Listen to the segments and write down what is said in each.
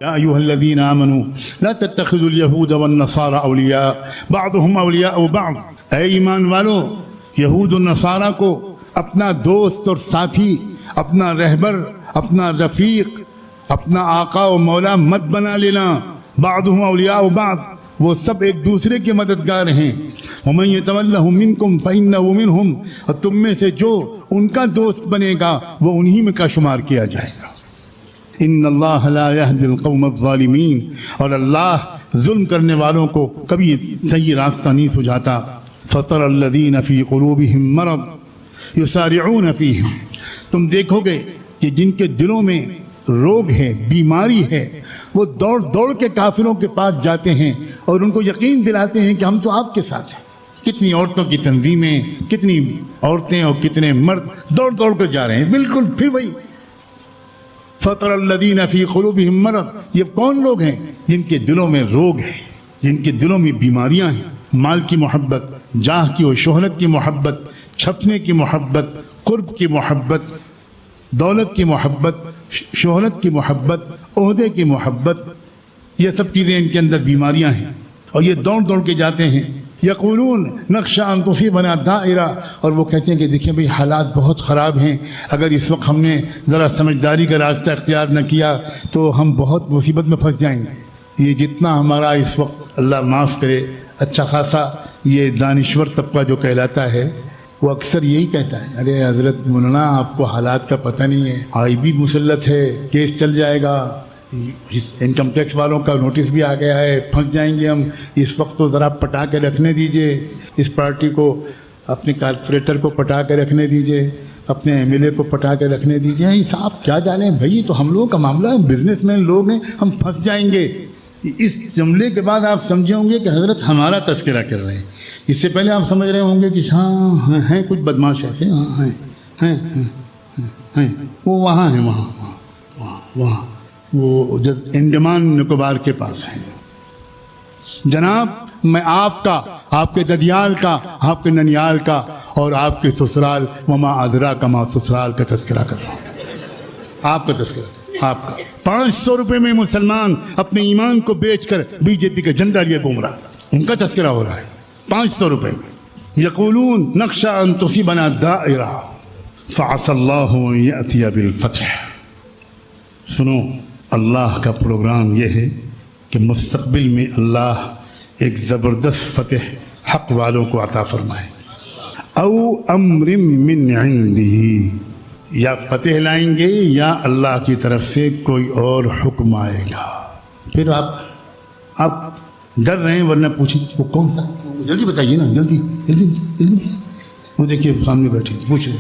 یا ایھا الذین آمنوا لا تتخذوا اليہود والنصارى اولیاء بعضهم اولیاء بعض، اے ایمان والو یہود و نصارہ کو اپنا دوست اور ساتھی، اپنا رہبر، اپنا رفیق، اپنا آقا و مولا مت بنا لینا۔ بعضهم اولیاء بعض، وہ سب ایک دوسرے کے مددگار ہیں۔ ومن یتولہم منکم فإنہ منہم، اور تم میں سے جو ان کا دوست بنے گا وہ انہی میں کا شمار کیا جائے گا۔ ان اللہ لا یہدی القوم الظالمین، اور اللہ ظلم کرنے والوں کو کبھی صحیح راستہ نہیں سجھاتا۔ فطر الذین فی قلوبہم مرض یسارعون فیہم، تم دیکھو گے کہ جن کے دلوں میں روگ ہے، بیماری ہے، وہ دوڑ دوڑ کے کافروں کے پاس جاتے ہیں اور ان کو یقین دلاتے ہیں کہ ہم تو آپ کے ساتھ ہیں۔ کتنی عورتوں کی تنظیمیں، کتنی عورتیں اور کتنے مرد دوڑ دوڑ کر جا رہے ہیں، بالکل پھر وہی فطر الذین فی قلوبہم مرض۔ یہ کون لوگ ہیں؟ جن کے دلوں میں روگ ہے، جن کے دلوں میں بیماریاں ہیں، مال کی محبت، جاہ کی و شہرت کی محبت، چھپنے کی محبت، قرب کی محبت، دولت کی محبت، شہرت کی محبت، عہدے کی محبت، یہ سب چیزیں ان کے اندر بیماریاں ہیں، اور یہ دوڑ دوڑ کے جاتے ہیں۔ یقولون نخشى ان تصیبنا دائرہ، اور وہ کہتے ہیں کہ دیکھیں بھئی حالات بہت خراب ہیں، اگر اس وقت ہم نے ذرا سمجھداری کا راستہ اختیار نہ کیا تو ہم بہت مصیبت میں پھنس جائیں گے۔ یہ جتنا ہمارا اس وقت اللہ معاف کرے اچھا خاصا یہ دانشور طبقہ جو کہلاتا ہے، وہ اکثر یہی کہتا ہے، ارے حضرت مولانا آپ کو حالات کا پتہ نہیں ہے، آئی بھی مسلط ہے، کیس چل جائے گا، انکم ٹیکس والوں کا نوٹس بھی آ گیا ہے، پھنس جائیں گے ہم، اس وقت تو ذرا پٹا کے رکھنے دیجئے، اس پارٹی کو، اپنے کارپوریٹر کو پٹا کے رکھنے دیجئے، اپنے ایم ایل اے کو پٹا کے رکھنے دیجئے۔ صاحب کیا جانیں بھائی، تو ہم لوگوں کا معاملہ ہے، بزنس مین لوگ ہیں، ہم پھنس جائیں گے۔ اس جملے کے بعد آپ سمجھے ہوں گے کہ حضرت ہمارا تذکرہ کر رہے ہیں۔ اس سے پہلے آپ سمجھ رہے ہوں گے کہ ہاں ہیں کچھ بدماش ایسے، ہاں ہیں وہ وہاں ہیں، وہاں وہ انڈمان نکوبار کے پاس ہیں۔ جناب میں آپ کا، آپ کے ددیال کا، آپ کے ننیال کا اور آپ کے سسرال وما ادراک ما سسرال کا تذکرہ کر رہا ہوں۔ آپ کا تذکرہ، آپ کا 500 روپے میں مسلمان اپنے ایمان کو بیچ کر بی جے پی کا جھنڈا لیے گھوم رہا، ان کا تذکرہ ہو رہا ہے 500 روپے میں۔ یقولون نخشى ان تصیبنا دائرہ فعسى اللہ ان یأتی بالفتح۔ سنو، اللہ کا پروگرام یہ ہے کہ مستقبل میں اللہ ایک زبردست فتح حق والوں کو عطا فرمائے۔ او امر من عنده، یا فتح لائیں گے یا اللہ کی طرف سے کوئی اور حکم آئے گا۔ پھر آپ ڈر رہے ہیں، ورنہ پوچھیں وہ کون سا، جلدی بتائیے نا، جلدی جلدی جلدی۔ وہ دیکھیے سامنے بیٹھے، پوچھ رہے،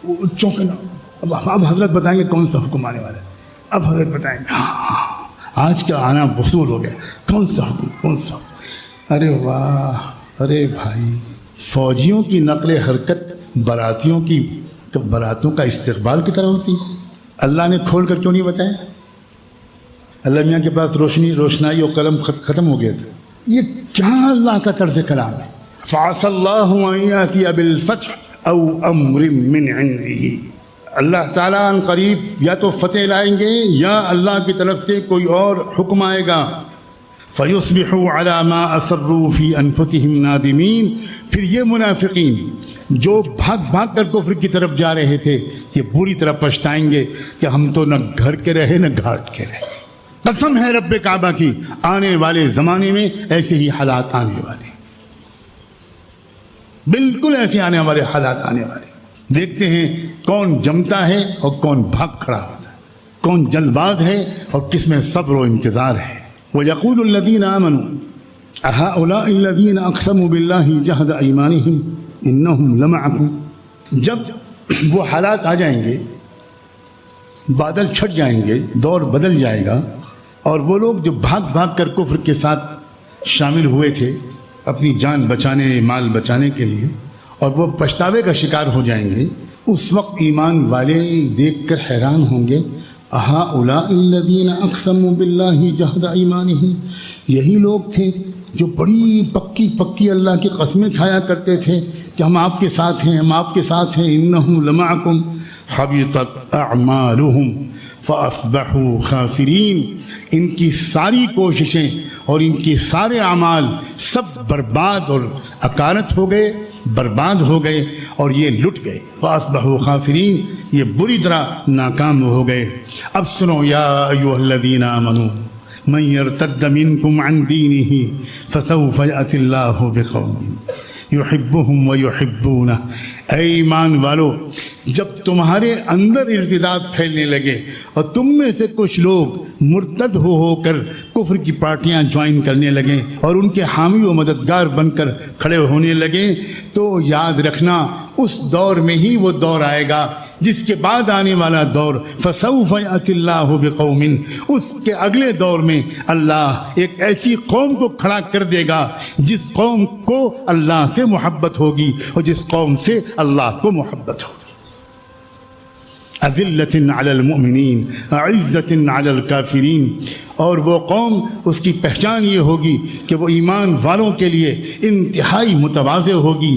وہ چونکے نا۔ اب حضرت بتائیں گے کون سا حکم آنے والا ہے، اب حضرت بتائیں گے ہاں آج کا آنا وصول ہو گیا، کون سا حکم، کون سا حکم۔ ارے واہ، ارے بھائی، فوجیوں کی نقل حرکت براتوں کا استقبال کی طرح ہوتی ہے۔ اللہ نے کھول کر کیوں نہیں بتایا؟ اللہ میاں کے پاس روشنائی اور قلم ختم ہو گیا تھا۔ یہ کیا اللہ کا طرز کلام ہے؟ فعسى اللہ ان یأتی بالفتح او امر من عنده، اللہ تعالیٰ ان قریب یا تو فتح لائیں گے یا اللہ کی طرف سے کوئی اور حکم آئے گا۔ فَيُصْبِحُوا عَلَى مَا أَسَرُّوا فِي أَنفُسِهِمْ نَادِمِينَ، پھر یہ منافقین جو بھاگ کر کفر کی طرف جا رہے تھے، یہ بری طرح پچھتائیں گے کہ ہم تو نہ گھر کے رہے نہ گھاٹ کے رہے۔ قسم ہے رب کعبہ کی، آنے والے زمانے میں ایسے ہی حالات آنے والے، بالکل ایسے آنے والے حالات آنے والے۔ دیکھتے ہیں کون جمتا ہے اور کون بھاگ کھڑا ہوتا ہے، کون جلد باز ہے اور کس میں صبر و انتظار ہے۔ وَيَقُولُ الَّذِينَ آمَنُوا أَهَؤُلَاءِ الَّذِينَ أَقْسَمُوا بِاللَّهِ جَهْدَ أَيْمَانِهِمْ إِنَّهُمْ لَمَعَكُمْ، جب وہ حالات آ جائیں گے، بادل چھٹ جائیں گے، دور بدل جائے گا، اور وہ لوگ جو بھاگ کر کفر کے ساتھ شامل ہوئے تھے اپنی جان بچانے، مال بچانے کے لیے، اور وہ پچھتاوے کا شکار ہو جائیں گے، اس وقت ایمان والے دیکھ کر حیران ہوں گے، أَهَؤُلَاءِ الَّذِينَ أَقْسَمُوا بِاللَّهِ جَهْدَ أَيْمَانِهِمْ، یہی لوگ تھے جو بڑی پکی اللہ کی قسمیں کھایا کرتے تھے کہ ہم آپ کے ساتھ ہیں، ہم آپ کے ساتھ ہیں، إِنَّهُمْ لَمَعَكُمْ، حبطت اعمالهم فاصبحوا خاسرین، ان کی ساری کوششیں اور ان کے سارے اعمال سب برباد اور اکارت ہو گئے، برباد ہو گئے اور یہ لٹ گئے۔ فاصبحوا خاسرین، یہ بری طرح ناکام ہو گئے۔ اب سنو، یا ایھا الذین آمنوا من یرتد منکم عن دینہ فسوف یأتی اللہ بقوم یحبهم ویحبونہ۔ اے ایمان والو، جب تمہارے اندر ارتداد پھیلنے لگے اور تم میں سے کچھ لوگ مرتد ہو کر کفر کی پارٹیاں جوائن کرنے لگیں اور ان کے حامی و مددگار بن کر کھڑے ہونے لگیں، تو یاد رکھنا اس دور میں ہی وہ دور آئے گا جس کے بعد آنے والا دور فسوف یأتی اللہ بقوم، اس کے اگلے دور میں اللہ ایک ایسی قوم کو کھڑا کر دے گا جس قوم کو اللہ سے محبت ہوگی اور جس قوم سے اللہ کو محبت ہوگی۔ اذلۃ علی المؤمنین اعزۃ علی الکافرین، اور وہ قوم، اس کی پہچان یہ ہوگی کہ وہ ایمان والوں کے لیے انتہائی متواضع ہوگی،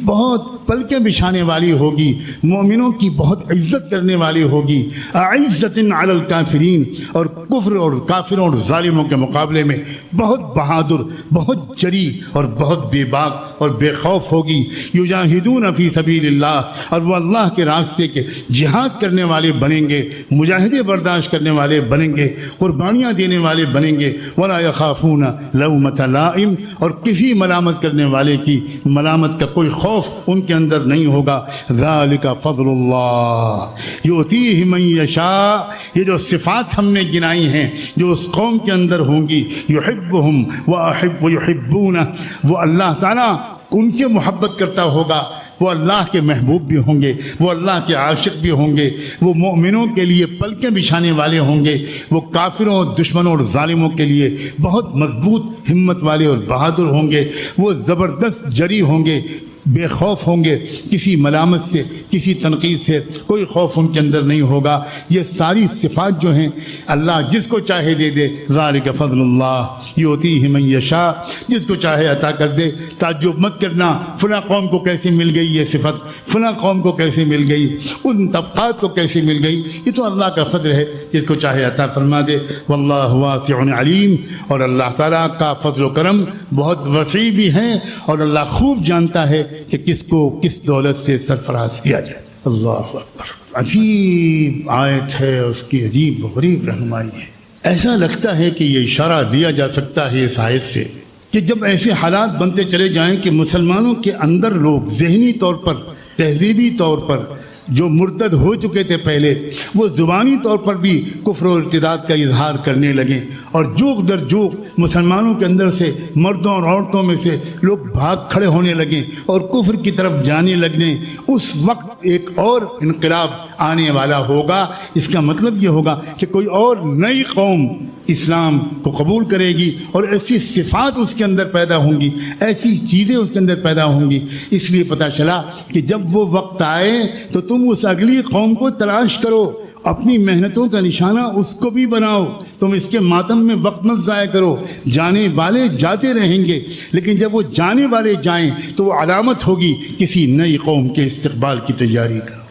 بہت پلکیں بچھانے والی ہوگی، مومنوں کی بہت عزت کرنے والی ہوگی۔ اعزۃ علی الکافرین، اور کفر اور کافروں اور ظالموں کے مقابلے میں بہت بہادر، بہت جری اور بہت بے باک اور بے خوف ہوگی۔ یجاہدون فی سبیل اللہ، اور وہ اللہ کے راستے کے جہاد کرنے والے بنیں گے، مجاہدے برداشت کرنے والے بنیں گے، قربانیاں دینے والے بنیں گے۔ ولا یخافون لومۃ لائم، اور کسی ملامت کرنے والے کی ملامت کا کوئی خوف ان کے اندر نہیں ہوگا۔ ذالک فضل اللہ یؤتیہ من یشاء، یہ جو صفات ہم نے گنائی ہیں جو اس قوم کے اندر ہوں گی، یحبہم ویحبونہ، وہ اللہ تعالیٰ ان سے محبت کرتا ہوگا، وہ اللہ کے محبوب بھی ہوں گے، وہ اللہ کے عاشق بھی ہوں گے، وہ مومنوں کے لیے پلکیں بچھانے والے ہوں گے، وہ کافروں، دشمنوں اور ظالموں کے لیے بہت مضبوط ہمت والے اور بہادر ہوں گے، وہ زبردست جری ہوں گے، بے خوف ہوں گے، کسی ملامت سے، کسی تنقید سے کوئی خوف ان کے اندر نہیں ہوگا۔ یہ ساری صفات جو ہیں اللہ جس کو چاہے دے دے۔ ذالک فضل اللہ یؤتیہ من یشاء، جس کو چاہے عطا کر دے۔ تعجب مت کرنا فلاں قوم کو کیسے مل گئی یہ صفت، فلاں قوم کو کیسے مل گئی، ان طبقات کو کیسے مل گئی، یہ تو اللہ کا فضل ہے، جس کو چاہے عطا فرما دے۔ واللہ واسع علیم، اور اللہ تعالیٰ کا فضل و کرم بہت وسیع بھی ہے، اور اللہ خوب جانتا ہے کہ کس کو کس دولت سے سرفراز کیا جائے۔ اللہ اکبر، عجیب آیت ہے، اس کی عجیب و غریب رہنمائی ہے۔ ایسا لگتا ہے کہ یہ اشارہ دیا جا سکتا ہے اس آیت سے کہ جب ایسے حالات بنتے چلے جائیں کہ مسلمانوں کے اندر لوگ ذہنی طور پر، تہذیبی طور پر جو مرتد ہو چکے تھے پہلے، وہ زبانی طور پر بھی کفر و ارتداد کا اظہار کرنے لگیں، اور جوق در جوق مسلمانوں کے اندر سے، مردوں اور عورتوں میں سے لوگ بھاگ کھڑے ہونے لگیں اور کفر کی طرف جانے لگیں، اس وقت ایک اور انقلاب آنے والا ہوگا۔ اس کا مطلب یہ ہوگا کہ کوئی اور نئی قوم اسلام کو قبول کرے گی، اور ایسی صفات اس کے اندر پیدا ہوں گی، ایسی چیزیں اس کے اندر پیدا ہوں گی۔ اس لیے پتہ چلا کہ جب وہ وقت آئے تو تم اس اگلی قوم کو تلاش کرو، اپنی محنتوں کا نشانہ اس کو بھی بناؤ، تم اس کے ماتم میں وقت مت ضائع کرو۔ جانے والے جاتے رہیں گے، لیکن جب وہ جانے والے جائیں تو وہ علامت ہوگی کسی نئی قوم کے استقبال کی تیاری کا۔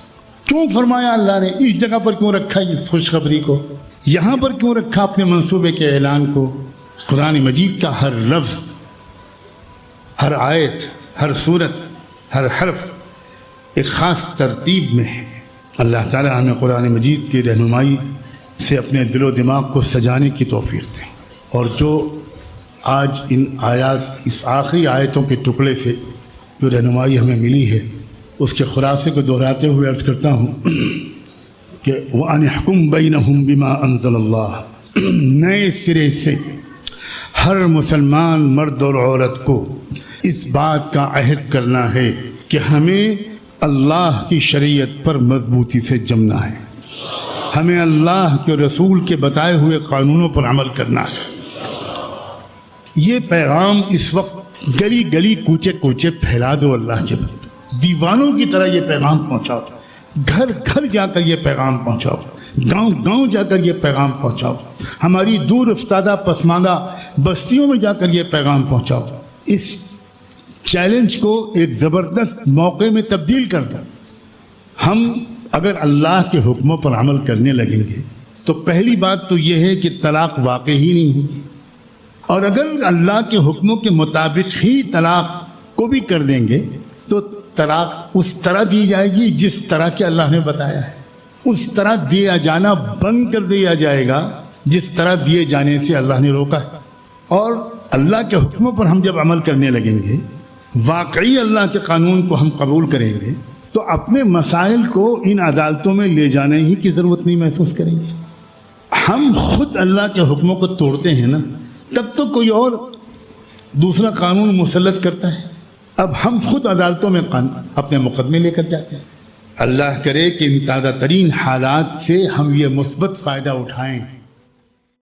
کیوں فرمایا اللہ نے، اس جگہ پر کیوں رکھا اس خوشخبری کو، یہاں پر کیوں رکھا اپنے منصوبے کے اعلان کو؟ قرآن مجید کا ہر لفظ، ہر آیت، ہر صورت، ہر حرف ایک خاص ترتیب میں ہے۔ اللہ تعالی ہمیں قرآن مجید کی رہنمائی سے اپنے دل و دماغ کو سجانے کی توفیق دیں، اور جو آج ان آیات، اس آخری آیتوں کے ٹکڑے سے جو رہنمائی ہمیں ملی ہے، اس کے خلاصے کو دہراتے ہوئے عرض کرتا ہوں کہ وَأَنِ احْكُمْ بَيْنَهُمْ بِمَا أَنزَلَ اللَّهُ، نئے سرے سے ہر مسلمان مرد اور عورت کو اس بات کا عہد کرنا ہے کہ ہمیں اللہ کی شریعت پر مضبوطی سے جمنا ہے، ہمیں اللہ کے رسول کے بتائے ہوئے قانونوں پر عمل کرنا ہے۔ یہ پیغام اس وقت گلی گلی کوچے کوچے پھیلا دو، اللہ کے بندو، دیوانوں کی طرح یہ پیغام پہنچاؤ، گھر گھر جا کر یہ پیغام پہنچاؤ، گاؤں گاؤں جا کر یہ پیغام پہنچاؤ، ہماری دور افتادہ پسماندہ بستیوں میں جا کر یہ پیغام پہنچاؤ۔ اس چیلنج کو ایک زبردست موقع میں تبدیل کر دیں۔ ہم اگر اللہ کے حکموں پر عمل کرنے لگیں گے تو پہلی بات تو یہ ہے کہ طلاق واقع ہی نہیں ہوگی، اور اگر اللہ کے حکموں کے مطابق ہی طلاق کو بھی کر دیں گے تو طلاق اس طرح دی جائے گی جس طرح کہ اللہ نے بتایا ہے، اس طرح دیا جانا بند کر دیا جائے گا جس طرح دیے جانے سے اللہ نے روکا ہے۔ اور اللہ کے حکموں پر ہم جب عمل کرنے لگیں گے، واقعی اللہ کے قانون کو ہم قبول کریں گے، تو اپنے مسائل کو ان عدالتوں میں لے جانے ہی کی ضرورت نہیں محسوس کریں گے۔ ہم خود اللہ کے حکموں کو توڑتے ہیں نا، تب تو کوئی اور دوسرا قانون مسلط کرتا ہے، اب ہم خود عدالتوں میں اپنے مقدمے لے کر جاتے ہیں۔ اللہ کرے کہ ان تازہ ترین حالات سے ہم یہ مثبت فائدہ اٹھائیں۔